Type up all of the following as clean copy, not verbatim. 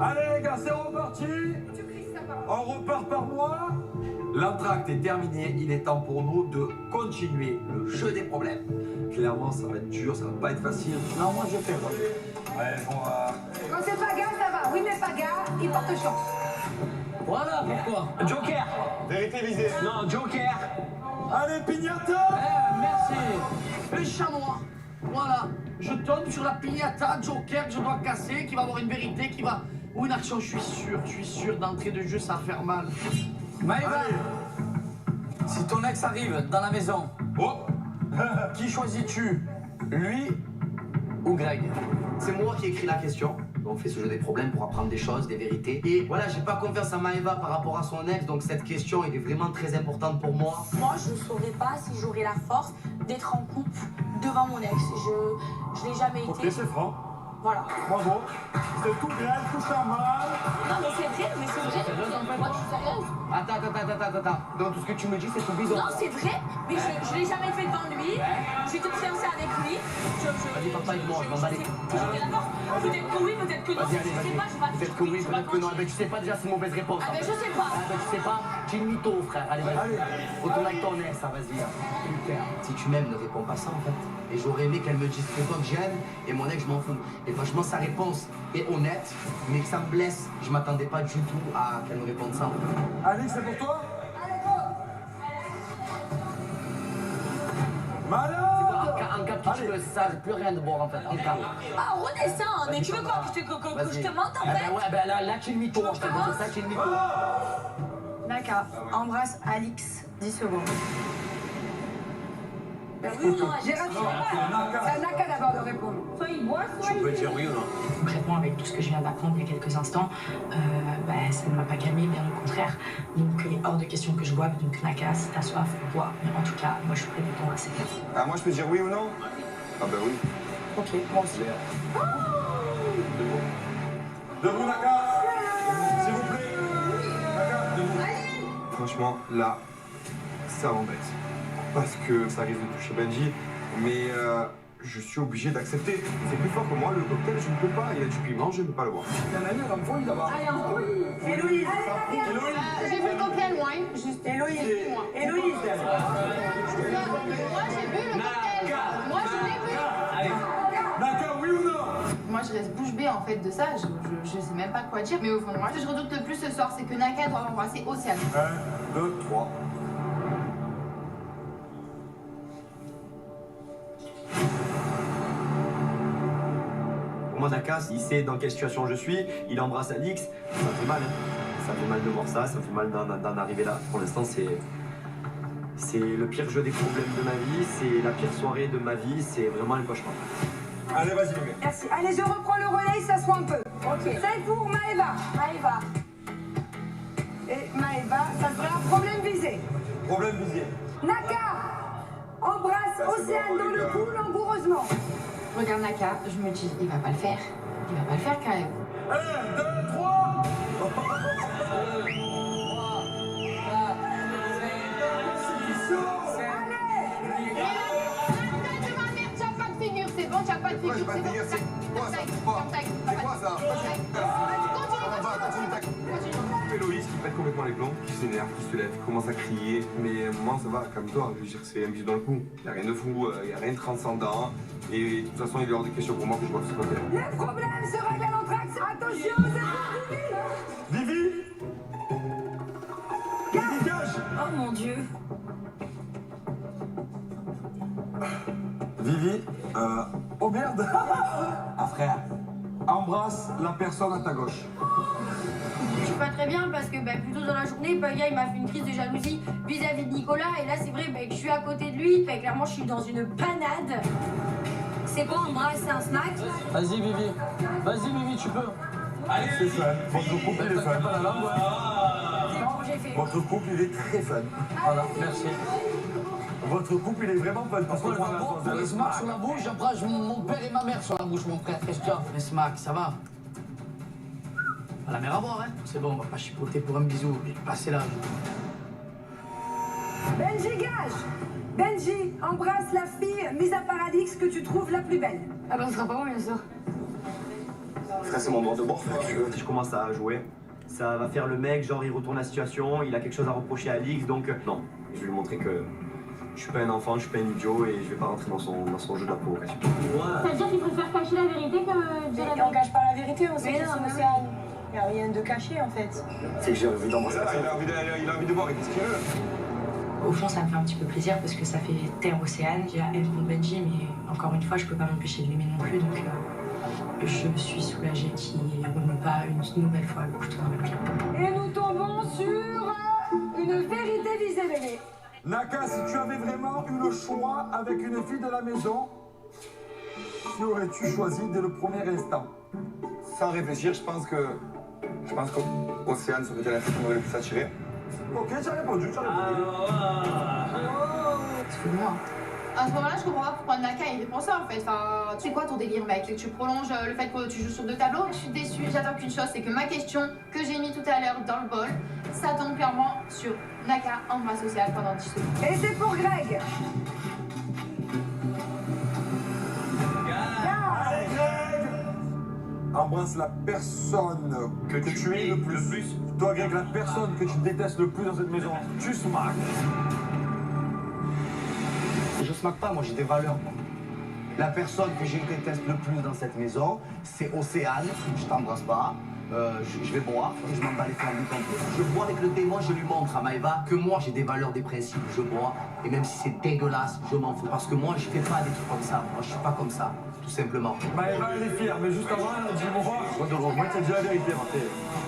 Allez les gars, c'est reparti. On repart par moi. L'entracte est terminé, il est temps pour nous de continuer le jeu des problèmes. Clairement, ça va être dur, ça va pas être facile. Non, moi je fais moi. Allez, bon, Quand c'est Paga, ça va. Oui, mais Paga, il porte chance. Voilà pourquoi. Joker. Vérité visée. Non, Joker. Allez, pignata. Merci. Le chamois. Voilà. Je tombe sur la pignata Joker que je dois casser, qui va avoir une vérité, qui va... Ou une action, je suis sûr, d'entrée de jeu, ça va faire mal. Maëva, si ton ex arrive dans la maison, qui choisis-tu? Lui ou Greg? C'est moi qui ai écrit la question. On fait ce jeu des problèmes pour apprendre des choses, des vérités. Et voilà, j'ai pas confiance à Maëva par rapport à son ex, donc cette question elle est vraiment très importante pour moi. Moi, je ne saurais pas si j'aurais la force d'être en couple devant mon ex. Je l'ai jamais été. Ok, c'est franc. Voilà. Bravo. C'est tout bien, tout ça mal. Non, mais c'est vrai, Moi, je suis sérieuse. Attends. Donc tout ce que tu me dis, c'est tout bidon. Non, c'est vrai, mais je l'ai jamais fait devant lui. J'étais fiancée avec lui. Vas-y, parle pas avec moi, je m'en bats les... Peut-être que oui, peut-être que non. Vas-y, allez, Je sais vas-y. pas, je vais pas Peut-être que oui, peut-être que non. Eh ben, tu sais pas déjà, c'est une mauvaise réponse. Ah ben, je sais pas. Ah ben, tu sais pas, tu es une mytho, frère. Allez, vas-y. Retourne avec ton ex, ça, vas-y. Super. Si tu m'aimes, ne réponds pas ça, en fait. Et j'aurais aimé qu'elle me dise c'est toi que j'aime et mon ex, je m'en fous. Et franchement, sa réponse est honnête, mais ça me blesse. Je m'attendais pas du tout à qu'elle me réponde ça. Alex, c'est pour toi. Malade. En cap, tu veux ça, plus rien de boire en fait. En cap. Ah, redescends. Mais tu veux quoi que je te mente en fait? Ouais, ben là, tu es une mytho, en fait. C'est ça, tu es une mytho. Naka, embrasse Alix, 10 secondes. Oui ou non, J'ai raté. C'est à Naka d'abord de répondre. Soit il boit, soit Tu peux dire oui ou non? Concrètement, avec tout ce que je viens d'apprendre il y a quelques instants, ça ne m'a pas calmé, bien au contraire. Donc, il est hors de question que je boive. Donc, Naka, si t'as soif, bois. Mais en tout cas, moi, je suis prête à répondre à cette question. Ah, moi, je peux dire oui ou non? Ah, bah oui. Ok, moi aussi. Debout, Naka. S'il vous plaît. Naka, debout. Franchement, là, ça m'embête. Parce que ça risque de toucher Benji, mais je suis obligé d'accepter. C'est plus fort que moi, le cocktail, je ne peux pas. Il y a du piment, je ne peux pas le boire. Il y a un ami à l'enfouille là-bas. Allez, en couille. Héloïse. Héloïse. J'ai vu le cocktail, moi. Juste Héloïse. Héloïse. moi j'ai bu le cocktail. Moi je l'ai bu. Naka, oui ou non? Moi, je reste bouche bée en fait de ça. Je sais même pas quoi dire. Mais au fond de moi, ce que je redoute le plus ce soir, c'est que Naka doit embrasser Océane. 1, 2, 3. Pour moi, Naka, il sait dans quelle situation je suis, il embrasse Alix, ça fait mal. Hein. Ça fait mal de voir ça fait mal d'en arriver là. Pour l'instant, c'est le pire jeu des problèmes de ma vie, c'est la pire soirée de ma vie, c'est vraiment un cauchemar. Allez, vas-y, les gars. Merci. Allez, je reprends le relais, ça soit un peu. Ok. C'est pour Maëva. Maëva. Et Maëva, ça sera un problème visé. Problème visé. Naka, embrasse Océane dans le cou langoureusement. Je regarde Naka, je me dis, il va pas le faire. Il va pas le faire quand même. 1, 2, 3. C'est bon, tu n'as pas de figure, Pourquoi j'ai pas de figure, c'est quoi ça? C'est quoi ça? Héloïse qui pète complètement les plombs, qui s'énerve, qui se lève, qui commence à crier. Mais moi, ça va, calme-toi. Je veux dire, c'est un bisou dans le cou. Il n'y a rien de fou, il n'y a rien de transcendant. Et de toute façon, il est hors de question pour moi que je vois ce côté. Le problème se règle à l'entracte. Attention, c'est Vivi. Vivi, gage. Oh mon Dieu. Vivi, oh merde. Ah frère, embrasse la personne à ta gauche. Je suis pas très bien parce que plus tôt dans la journée, Paga il m'a fait une crise de jalousie vis-à-vis de Nicolas et là c'est vrai que je suis à côté de lui, clairement je suis dans une panade. C'est quoi embrasse, c'est un snack? Vas-y, Vivi. Vas-y, Vivi, tu peux. Allez, c'est fun. Votre couple il est fun. Pas la langue, ouais. C'est bon, j'ai fait. Votre couple il est très fun. Voilà, merci. Votre couple il est vraiment fun. Parce que Pourquoi le rapport, pour les smacks sur la bouche, après mon père et ma mère sur la bouche, mon frère. Qu'est-ce que tu as? Les smacks, ça va? À la mer à boire, hein? C'est bon, on va pas chipoter pour un bisou. J'ai passé là. Benji, gage. Benji, embrasse la fille mise à paradis que tu trouves la plus belle. Ah ce sera pas moi bien sûr. Frère, c'est mon droit de bord, frère, tu veux. Si je commence à jouer, ça va faire le mec, genre il retourne la situation, il a quelque chose à reprocher à Alix, donc non. Je vais lui montrer que je suis pas un enfant, je suis pas un idiot et je vais pas rentrer dans son jeu de la provocation. Ça veut dire qu'il préfère cacher la vérité que dire la On cache pas la vérité, on sait que c'est Océane. Il n'y a rien de caché en fait. C'est que j'ai envie d'embrasser la Il a envie de voir, qu'est-ce qu'il veut? Au fond, ça me fait un petit peu plaisir parce que ça fait taire Océane. J'ai la haine contre Benji, mais encore une fois, je peux pas m'empêcher de l'aimer non plus. Donc, je suis soulagée qu'il ne remue pas une nouvelle fois le couteau dans le pied. Et nous tombons sur une vérité visée. Naka, si tu avais vraiment eu le choix avec une fille de la maison, qui aurais-tu choisi dès le premier instant? Sans réfléchir, je pense qu'Océane serait la fille qui m'aurait le plus attiré. Ok, j'ai répondu, C'est moi. À ce moment-là, je comprends pas pourquoi Naka il répond ça en fait. Enfin, tu sais quoi ton délire, mec? Tu prolonges le fait que tu joues sur 2 tableaux? Je suis déçue, j'attends qu'une chose, c'est que ma question que j'ai mis tout à l'heure dans le bol, ça tombe clairement sur Naka embrasse Océane pendant 10 secondes. Et c'est pour Greg. Embrasse la personne que tu es le plus. Toi, Greg, la personne que tu détestes le plus dans cette maison, tu smacks. Je smack pas, moi j'ai des valeurs. Moi. La personne que je déteste le plus dans cette maison, c'est Océane. Je t'embrasse pas. Je vais boire et je m'en bats les flammes du complet. Je bois avec le démon, je lui montre à Maëva que moi j'ai des valeurs, des principes. Je bois et même si c'est dégueulasse, je m'en fous. Parce que moi je fais pas des trucs comme ça. Moi je suis pas comme ça, tout simplement. Maëva, elle est fière, mais juste avant, elle a dit moi, t'as dit la vérité, Martin.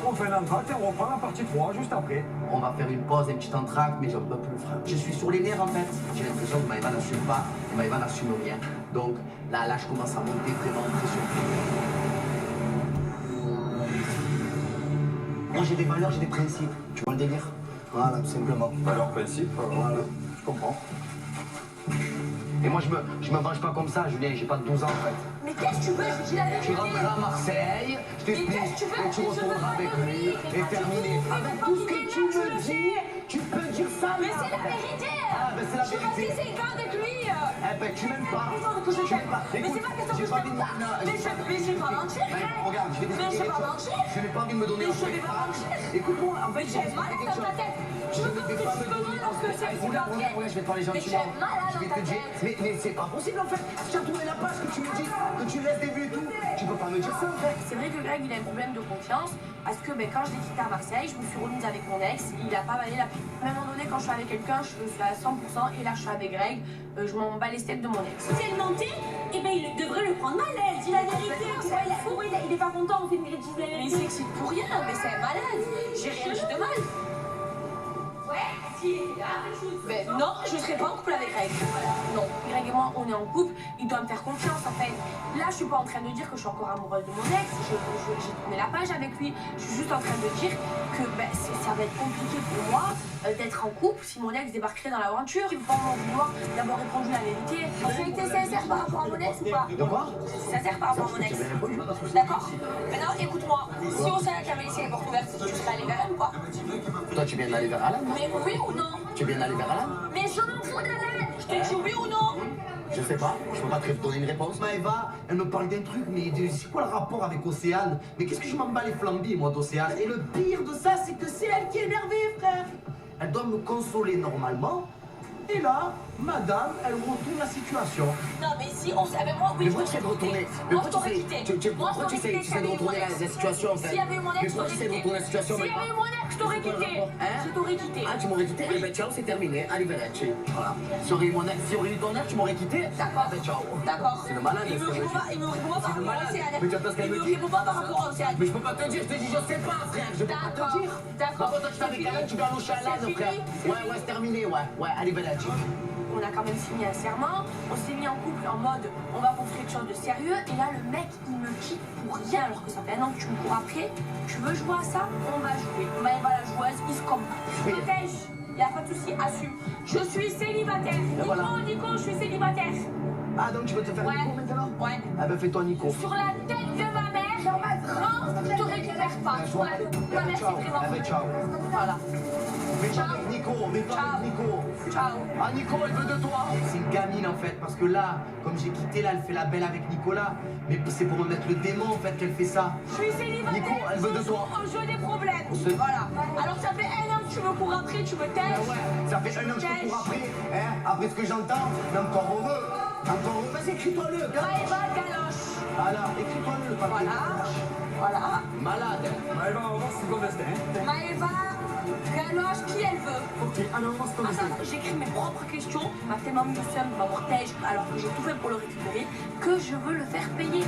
On fait l'entracte et on reprend la partie 3 juste après. On va faire une pause, un petit entracte, mais j'en peux plus, frère. Je suis sur les nerfs en fait. J'ai l'impression que Maëva n'assume pas, et Maëva n'assume rien. Donc là, je commence à monter vraiment en pression. Moi j'ai des valeurs, j'ai des principes. Tu vois le délire? Voilà, tout simplement. Valeurs, principes, Voilà. je comprends. Et moi je me venge pas comme ça, Julien, j'ai pas 12 ans en fait. Mais qu'est-ce que tu veux? Je dis la vérité. Tu rentreras à Marseille, je t'explique, Mais qu'est-ce que tu veux? et tu Je retourneras veux avec pas lui, venir. et terminé. Avec tout ce que tu me dis, tu peux dire ça. Mais c'est la vérité. Ah, ben c'est la Je suis vérité. restée 5 ans avec lui. Eh ben tu m'aimes pas. Que je Tu t'aime. m'aimes pas. Mais Écoute, c'est pas question j'ai que je pas t'aime envie de- pas. non, Mais je vais pas mentir. Regarde, je vais Mais je vais pas mentir. Je n'ai pas envie de me donner Mais un je vais truc. pas mentir. Écoute-moi, en fait, Mais j'ai mal dans ta tête. Tu veux que tu me donnes lorsque c'est je vais te parler Mais gentiment. j'ai mal Je vais dans ta te dire, tête. mais c'est pas possible en fait. Si tu as tourné la page, que tu me dis, que tu laisses des vues et tout, tu peux pas me dire ça en fait. C'est vrai que Greg il a un problème de confiance parce que quand je l'ai quitté à Marseille, je me suis remise avec mon ex, il a pas valé la peine. À un moment donné, quand je suis avec quelqu'un, je suis à 100% et là je suis avec Greg, je m'en bats les steaks de mon ex. Si elle mentait, eh ben il devrait le prendre mal, elle dit la vérité. Il est pas content, on fait une critique de la Mais il vérité. s'excite pour rien, mais c'est un malade. J'ai rien dit de mal. Ouais, si, Mais non, je serai pas en couple avec Greg. Non, Greg et moi, on est en couple, il doit me faire confiance en fait. Là, je suis pas en train de dire que je suis encore amoureuse de mon ex, j'ai tourné la page avec lui. Je suis juste en train de dire que ça va être compliqué pour moi d'être en couple si mon ex débarquerait dans l'aventure. Il va pas m'en vouloir d'avoir répondu la vérité. J'ai été sincère par rapport à mon ex ou pas? De quoi? Sincère par rapport à mon ex. D'accord? Maintenant, écoute-moi, si on savait qu'elle avait laissé les portes ouvertes, tu serais allé vers elle ou pas? Toi, tu viens d'aller vers Alan? Mais oui ou non? Tu viens d'aller vers Alan? Mais je m'en fous d'Alain! Je te dis oui ou non? Je sais pas, je peux pas te donner une réponse. Maëva, elle me parle d'un truc, mais c'est quoi le rapport avec Océane? Mais qu'est-ce que je m'en bats les flambis, moi, d'Océane? Et le pire de ça, c'est que c'est elle qui est énervée, frère. Elle doit me consoler normalement. Et là, madame, elle retourne la situation. Non, mais si on savait, moi, oui, Mais je pourquoi tu sais de retourner? Moi, je t'aurais quitté. Pourquoi tu sais de retourner la situation, en fait? S'il y avait eu mon ex, Mais je pourquoi t'aurais tu sais de quitté. retourner la situation? S'il y avait eu mon ex, je t'aurais quitté. Hein? Je t'aurais quitté. Ah, tu m'aurais quitté? Eh ben, ciao, c'est terminé. Arrivederci. Voilà. Si aurait eu mon ex, si aurait eu ton ex, tu m'aurais quitté? D'accord. Ah ben, ciao. D'accord. C'est le malade, Il me répond pas, il me répond pas par rapport à Océane. Mais tu attends ce qu'elle Il me me dit. répond pas par rapport à Océane. Mais je peux pas te dire, je te dis, je sais pas, frère. Je peux pas te dire. D'accord. Quand toi, tu t'avais avec elle, tu vas au chaland, C'est frère. fini. Ouais, c'est terminé, ouais, arrivederci. On a quand même signé un serment, on s'est mis en couple en mode on va construire quelque chose de sérieux et là le mec il me quitte pour rien alors que ça fait un an que tu me cours après. Tu veux jouer à ça? On va jouer. Maëva la joueuse, il se comprend. Protège, il n'y a pas de souci, assume. Je suis célibataire. Nico, je suis célibataire. Ah, donc tu veux te faire Ouais. Nico maintenant? Ouais. Ah ben fais-toi Nico. Sur la tête de ma mère, dans ma France, je te récupère pas. Sur la tête de ma mère, c'est Ciao. vraiment. Ah ben ciao. Voilà. Mais ciao, Nico. Nico, mets-toi avec Nico. Ciao. Ah, Nico, elle veut de toi. C'est une gamine en fait, parce que là, comme j'ai quitté, là, elle fait la belle avec Nicolas. Mais c'est pour me mettre le démon en fait qu'elle fait ça. Je suis célibataire. Nico, elle veut de toi. Au jeu des problèmes. Voilà. Alors ça fait 1 an que tu me cours après, tu me tèches. Ouais, ça fait 1 an que je te cours après. Hein, après ce que j'entends, mais encore heureux. Encore heureux. Vas-y, écris-toi-le. Maëva Galoche. Voilà, écris-toi-le, le papier. Voilà. Malade. Maëva, on va voir ce qu'on va faire. Maëva Galoche, qui elle veut. Ok, alors on va se commencer. Attends, j'écris mes propres questions. Il m'a tellement mis le seum, il m'a mortège, alors que j'ai tout fait pour le récupérer, que je veux le faire payer.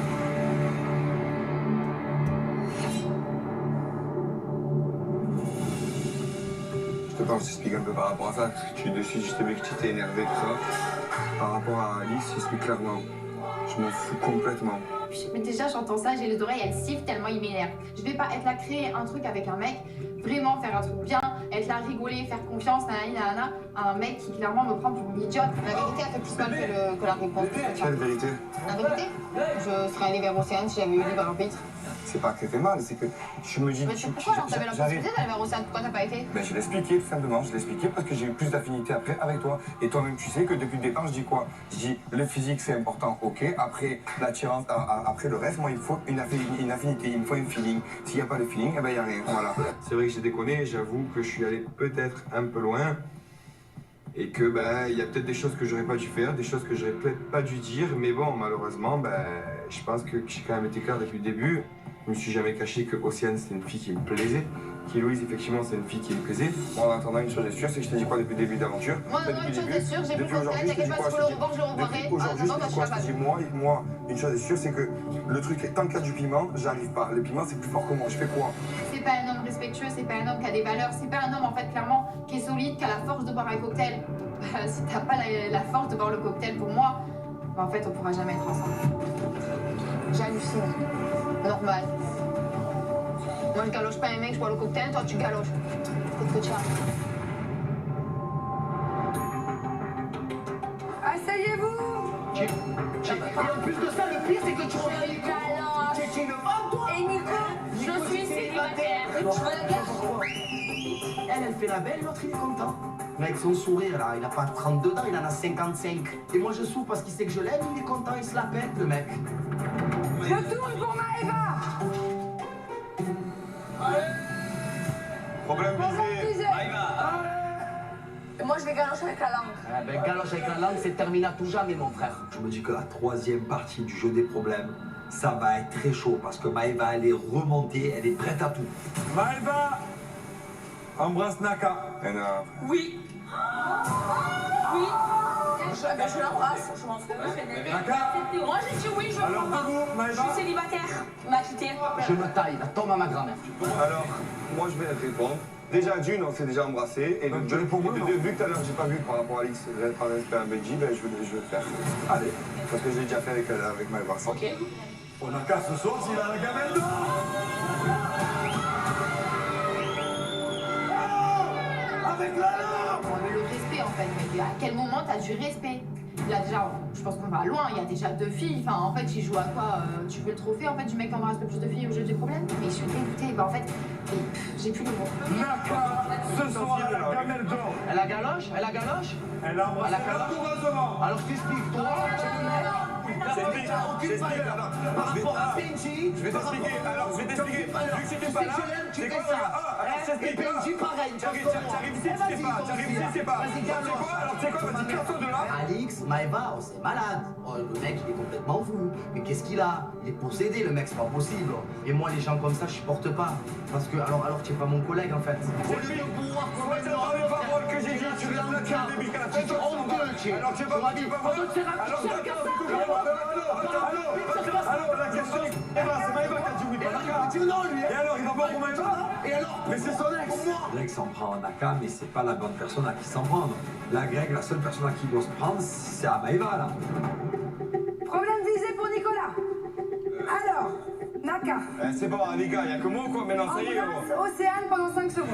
Je te parle, je t'explique un peu par rapport à ça. Tu de suite, je t'ai vu que tu t'es énervé, tout ça. Par rapport à Alice, j'explique clairement. Je m'en fous complètement. Mais déjà, j'entends ça, j'ai les oreilles, elles sifflent tellement il m'énerve. Je vais pas être là créer un truc avec un mec, vraiment faire un truc bien, être là rigoler, faire confiance, nanana, à un mec qui clairement me prend pour une idiote. La vérité a fait plus mal que la réponse. Quelle vérité? La vérité, je serais allée vers Océane si j'avais eu libre arbitre. C'est pas que ça fait mal, c'est que je me dis... Mais c'est pourquoi alors t'avais la possibilité d'aller vers Océane, pourquoi t'as pas été? Ben, je l'ai expliqué tout simplement, je l'ai expliqué parce que j'ai eu plus d'affinité après avec toi. Et toi-même tu sais que depuis le départ je dis quoi? Je dis le physique c'est important, ok, après l'attirance, après le reste, moi il me faut une affinité, il me faut un feeling. S'il n'y a pas de feeling, eh ben il n'y a rien, voilà. C'est vrai que j'ai déconné, j'avoue que je suis allé peut-être un peu loin. Et que ben il y a peut-être des choses que j'aurais pas dû faire, des choses que j'aurais peut-être pas dû dire, mais bon malheureusement ben je pense que j'ai quand même été clair depuis le début. Je me suis jamais caché que Océane c'était une fille qui me plaisait, qu'Héloïse effectivement c'est une fille qui me plaisait. Moi en attendant une chose est sûre, c'est que je t'ai dit quoi depuis le début d'aventure? Moi non, une chose est sûre, j'ai plus confiance, t'inquiète pas, si je peux le revoir, je le revoirai. Aujourd'hui je te dis quoi? Je te dis moi, une chose est sûre, c'est que le truc est tant qu'il y a du piment, j'arrive pas. Le piment c'est plus fort que moi, je fais quoi? C'est pas un homme respectueux, c'est pas un homme qui a des valeurs, c'est pas un homme en fait clairement qui est solide, qui a la force de boire un cocktail. Si t'as pas la force de boire le cocktail pour moi, bah, en fait on pourra jamais être ensemble. J'hallucine. Normal. Moi je galoche pas un mec, je bois le cocktail, toi tu galoches. Qu'est-ce que tu as? Asseyez-vous. Et en plus de ça, le pire c'est que tu regardes Nico. Tu es une femme toi. Et Nico, je suis célibataire. Tu veux la guerre? Elle fait la belle, l'autre il est content. Mec, son sourire là, il a pas 32 ans, il en a 55. Et moi je souffre parce qu'il sait que je l'aime, il est content, il se la pète le mec. Je tourne pour Maëva. Problème visé. Et moi je vais galocher avec la langue. Ah ben galoche avec la langue, c'est terminé à tout jamais mon frère. Je me dis que la troisième partie du jeu des problèmes, ça va être très chaud parce que Maëva elle est remontée, elle est prête à tout. Maëva, embrasse Naka. Oui. Oui. Je l'embrasse, je m'en fous. Moi j'ai dit oui, je l'embrasse. Je suis célibataire, il m'a quitté. Je me taille, la tombe à ma grand-mère. Alors, moi je vais répondre. Déjà d'une, on s'est déjà embrassé. Et de deux, vu que tout à l'heure j'ai pas vu par rapport à Alix, par respect à Benji, ben je vais le faire. Allez, parce que je l'ai déjà fait avec Maëva. Ok. On a qu'à ce soir s'il a la gamelle d'or. Avec la langue. Mais le respect en fait, mais à quel moment t'as du respect? Là déjà, je pense qu'on va loin, il y a déjà 2 filles, enfin en fait ils jouent à quoi? Tu veux le trophée en fait du mec qui embrasse le plus de filles au jeu des problèmes? Mais je suis dégoûtée, bah en fait, j'ai plus le mot. Naka, ce soir elle a la gamelle d'or. Elle a galoche? Elle a galoche? Elle a embrassé amoureusement. Alors t'expliques, toi, J'explique, par rapport à Benji, je vais t'expliquer, alors je vais t'expliquer. Vu que j'étais pas là, tu fais ça. Et Benji pareil. J'arrive ici, tu sais pas. Vas-y, galoche. Alors tu sais quoi, vas-y, casse-toi de là. Alix, Maëva, oh, c'est malade. Oh, le mec, il est complètement fou. Mais qu'est-ce qu'il a? Il est possédé, le mec, c'est pas possible. Et moi, les gens comme ça, je supporte pas. Parce que, alors tu es pas mon collègue, en fait. Au lieu de pouvoir comme un homme, les paroles que j'ai dites, tu restes là depuis le début qu'à la fin. Alors tu sais pas, tu vas voir. Alors la question, c'est Maëva qui a dit oui, pas Naka. Et alors, il va voir pour Maëva? Et alors? Mais c'est son ex. Greg s'en prend à Naka, mais c'est pas la bonne personne à qui s'en prendre. La Greg, la seule personne à qui il doit se prendre, c'est à Maëva, là. Problème visé pour Nicolas. Alors, Naka. C'est bon, les gars, il y a que moi ou quoi? Maintenant, ça y est. Embrasse Océane pendant 5 secondes.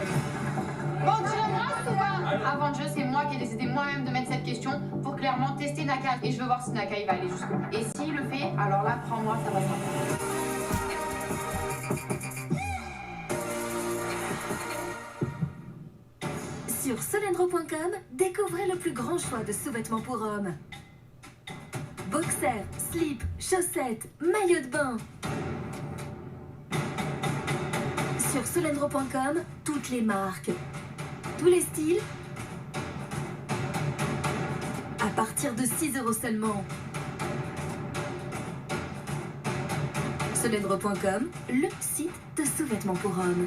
Bon, tu l'embrasses ou pas? Avant le jeu, c'est moi qui ai décidé moi-même de mettre cette question pour clairement tester Naka. Et je veux voir si Naka il va aller jusqu'au bout. Et s'il le fait, alors là, prends-moi, ça va se faire. Sur Solendro.com, découvrez le plus grand choix de sous-vêtements pour hommes. Boxers, slips, chaussettes, maillots de bain. Sur Solendro.com, toutes les marques, tous les styles, à partir de 6 € seulement. Solendro.com, le site de sous-vêtements pour hommes.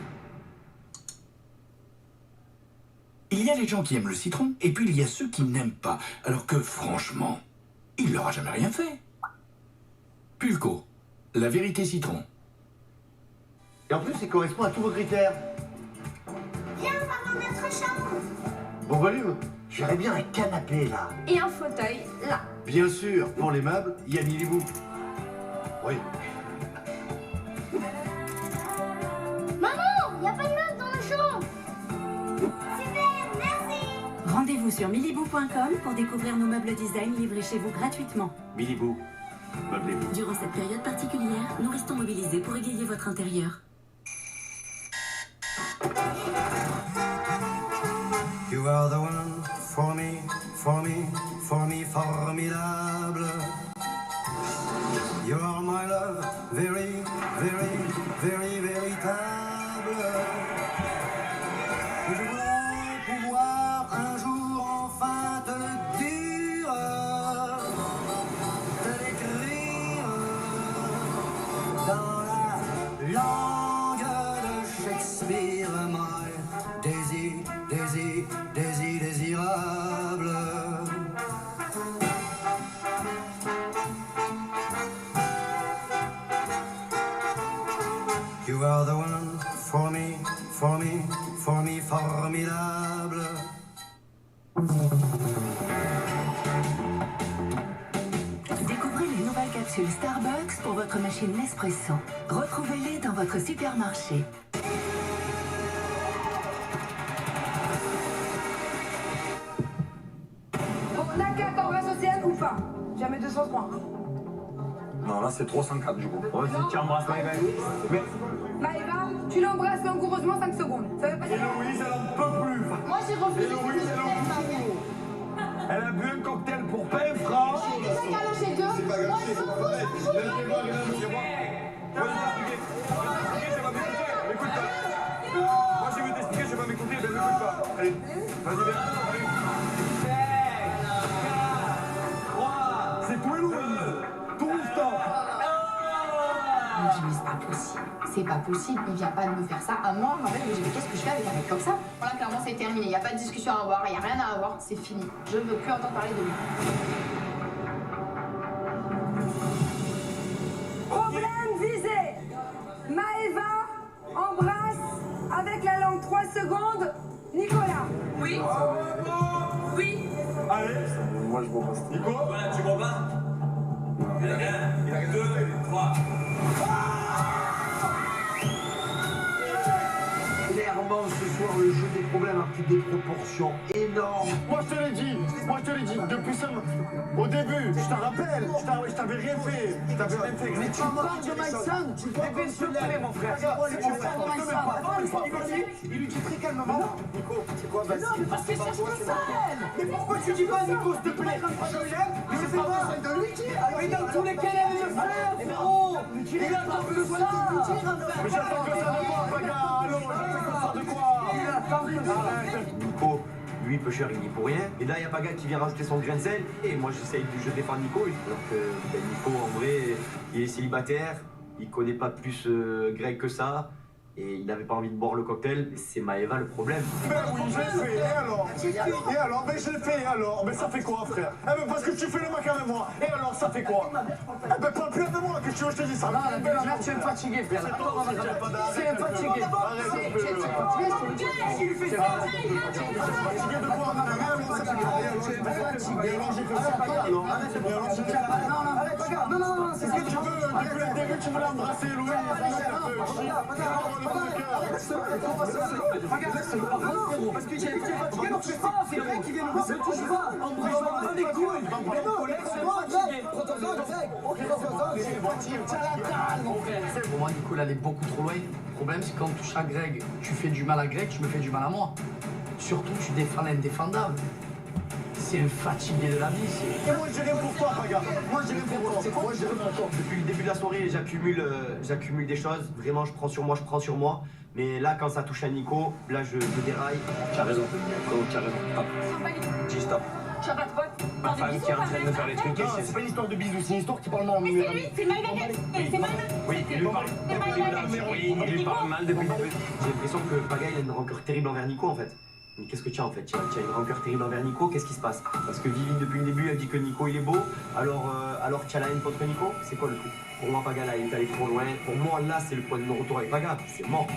Il y a les gens qui aiment le citron, et puis il y a ceux qui n'aiment pas. Alors que, franchement, il leur a jamais rien fait. Pulco, la vérité citron. Et en plus, il correspond à tous vos critères. Viens, on va dans notre chambre. Bon volume. J'aurais bien un canapé là. Et un fauteuil là. Bien sûr, pour les meubles, il y a Milibou. Oui. Maman, il n'y a pas de meubles dans la chambre. Super, merci. Rendez-vous sur milibou.com pour découvrir nos meubles design livrés chez vous gratuitement. Milibou, meublez-vous. Durant cette période particulière, nous restons mobilisés pour égayer votre intérieur. You are the one for me, for me, for me, formidable. You are my love, very, very, very, véritable. Je voudrais pouvoir un jour enfin te le dire, te l'écrire dans la langue de Shakespeare, my Daisy, Daisy, Daisy, désirable. You are the one for me, for me, for me, formidable. Découvrez les nouvelles capsules Starbucks pour votre machine Nespresso. Retrouvez-les dans votre supermarché. Bon, Naka, t'embrasses Océane ou pas? Jamais 203. Non, là, c'est 304 du coup. Vas-y, tu embrasses Maëva. Mais Maëva, tu l'embrasses langoureusement 5 secondes. Ça veut pas dire... Héloïse, elle en peut plus. Moi j'ai refusé. Héloïse, elle en peut plus. Elle a bu un cocktail pour pain franc. Ouais, mais c'est qu'à lâcher deux. C'est pas grave, Moi, c'est je m'en pas fous, pareil. je m'en fous. Moi, je vais t'expliquer, je vais pas m'écouter, ben m'écoute pas. Allez, vas-y, viens. C'est tout Héloïse. Tout le temps. Je me dis, mais c'est pas possible. C'est pas possible. Il vient pas de me faire ça à moi. En fait, je me dis, mais qu'est-ce que je fais avec un mec comme ça? Voilà, clairement, c'est terminé. Il n'y a pas de discussion à avoir. Il n'y a rien à avoir. C'est fini. Je ne veux plus entendre parler de lui. Problème visé. Maëva embrasse avec la langue 3 secondes Nicolas. Oui. Oui. Allez. Moi, je m'embrasse. Nico. Voilà, tu comprends? Il y a 2, 3. Clairement, ce soir, le jeu des problèmes a pris des proportions énormes. moi, je te l'ai dit. Moi, je te l'ai dit. Depuis ça, au début, je t'en rappelle. Je t'avais rien fait. Je t'avais rien fait. Mais tu parles de Myson. Tu parles de s'il te plaît, mon frère. Tu parles de Myson. Il lui dit très calmement. Nico, c'est quoi? Vas-y. Non, mais parce que c'est ça. Mais pourquoi tu dis pas Nico, s'il te plaît? Je l'aime, mais c'est pas besoin de lui dire. Mais dans tous les cas, il aime le frère, frérot. Il attend que ça. Mais j'attends que ça de quoi, Paga? Allô, j'attends que ça de quoi? Nico, lui, peu cher, il dit pour rien. Et là, il y a Paga qui vient rajouter son grain de sel. Et moi, j'essaye de défendre Nico. Alors que Nico, en vrai, il est célibataire. Il connaît pas plus Greg que ça. Et il n'avait pas envie de boire le cocktail. C'est Maëva le problème. Ben oui, je l'ai fait, et alors? Et alors? Ben je l'ai fait, et alors? Ben ça fait quoi, frère? Eh ben parce que tu fais le mec avec moi. Et alors, ça fait quoi? Eh ben parle plus de moi, que tu veux que je te dise ça? Non, là, tu es fatigué, frère. Tu es fatigué. Si lui fait ça, fatigué de quoi? Et alors, j'ai fait ça, alors? Et alors, j'ai fait ça? Non, c'est ce que tu veux, depuis le début, tu veux l'embrasser, Louis. Parce que j'ai été fatigué, donc je fais ça, c'est vrai qu'il vient nous passer, touche pas. On prend les couilles. Mais non, laisse-moi fatigué. Pour moi, Nicolas, elle est beaucoup trop loin. Le problème, c'est que quand on touche à Greg, tu fais du mal à Greg, je me fais du mal à moi. Surtout, tu défends l'indéfendable. C'est le fatigué de la vie. Et moi, j'ai rien pour toi, Paga. Moi, j'ai rien pour toi. Moi, j'ai rien pour toi. Depuis le début de la soirée, j'accumule des choses. Vraiment, je prends sur moi. Mais là, quand ça touche à Nico, là, je déraille. Tu as raison. Tu as raison. Dis stop. Tu as pas de pote. Ma femme qui est en train de me faire les trucs. Non, c'est pas une histoire de bisous, c'est une histoire qui parle mal. Mais c'est lui, c'est Maïva qui a c'est Maïva. Oui, il lui parle. Oui, il lui parle mal depuis le début. J'ai l'impression que Paga, il a une rancœur terrible envers Nico, en fait. Mais qu'est-ce que tu as en fait? Tu as une rancœur terrible envers Nico, qu'est-ce qui se passe? Parce que Vivi, depuis le début, elle dit que Nico il est beau, alors tu as la haine contre Nico? C'est quoi le truc? Pour moi, Paga, là, il est allé trop loin. Pour moi, là, c'est le point de non-retour avec Paga. C'est mort.